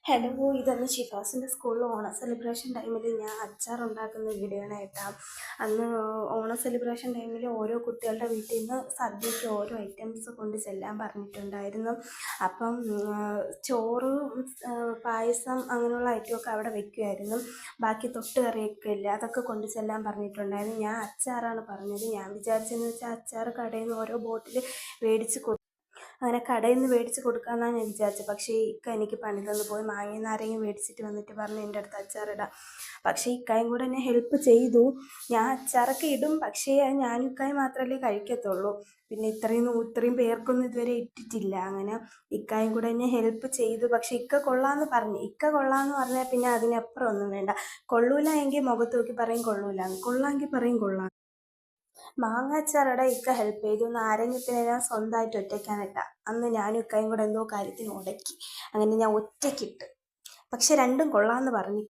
Hello, ഇതന്ന് ഷിഫാസിൻ്റെ സ്കൂളിൽ Onam celebration ടൈമിൽ ഞാൻ അച്ചാർ ഉണ്ടാക്കുന്ന വീഡിയോ ആണ് കേട്ടോ. അന്ന് ഓണം സെലിബ്രേഷൻ ടൈമിൽ ഓരോ കുട്ടികളുടെ വീട്ടിൽ നിന്ന് സദ്യയ്ക്ക് ഓരോ ഐറ്റംസ് കൊണ്ട് ചെല്ലാൻ പറഞ്ഞിട്ടുണ്ടായിരുന്നു. അപ്പം ചോറ്, പായസം അങ്ങനെയുള്ള ഐറ്റമൊക്കെ അവിടെ വെക്കുമായിരുന്നു. ബാക്കി തൊട്ട് കറിയൊക്കെ ഇല്ല, അതൊക്കെ കൊണ്ട് ചെല്ലാൻ പറഞ്ഞിട്ടുണ്ടായിരുന്നു. ഞാൻ അച്ചാറാണ് പറഞ്ഞത്. ഞാൻ വിചാരിച്ചതെന്ന് വെച്ചാൽ അച്ചാർ കടയിൽ നിന്ന് ഓരോ ബോട്ടിൽ മേടിച്ച് അങ്ങനെ കടയിൽ നിന്ന് മേടിച്ച് കൊടുക്കാമെന്നാണ് ഞാൻ വിചാരിച്ചത്. പക്ഷേ ഇക്ക എനിക്ക് പണി തന്നു പോയി മാങ്ങയും നാരങ്ങയും മേടിച്ചിട്ട് വന്നിട്ട് പറഞ്ഞു എൻ്റെ അടുത്ത് അച്ചാറിടാം. പക്ഷേ ഇക്കായും കൂടെ എന്നെ ഹെൽപ്പ് ചെയ്തു. ഞാൻ അച്ചാറൊക്കെ ഇടും, പക്ഷേ അത് ഞാനും ഇക്കായും മാത്രമല്ലേ കഴിക്കത്തുള്ളൂ. പിന്നെ ഇത്രയും പേർക്കൊന്നും ഇതുവരെ ഇട്ടിട്ടില്ല. അങ്ങനെ ഇക്കായും കൂടെ എന്നെ ഹെൽപ്പ് ചെയ്തു. പക്ഷേ ഇക്ക കൊള്ളാമെന്ന് പറഞ്ഞു. ഇക്ക കൊള്ളാമെന്ന് പറഞ്ഞാൽ പിന്നെ അതിനപ്പുറം ഒന്നും വേണ്ട. കൊള്ളൂല എങ്കിൽ മുഖത്ത് നോക്കി പറയും കൊള്ളൂല, കൊള്ളാമെങ്കിൽ പറയും കൊള്ളാം. മാങ്ങാച്ചാറിടാൻ ഇക്ക ഹെൽപ്പ് ചെയ്തു. നാരങ്ങത്തിന് ഞാൻ സ്വന്തമായിട്ട് ഒറ്റയ്ക്കാണ് ഇട്ട. അന്ന് ഞാനും ഇക്കയും കൂടെ എന്തോ കാര്യത്തിന് ഉടക്കി. അങ്ങനെ ഞാൻ ഒറ്റയ്ക്കിട്ട്. പക്ഷെ രണ്ടും കൊള്ളാമെന്ന് പറഞ്ഞു.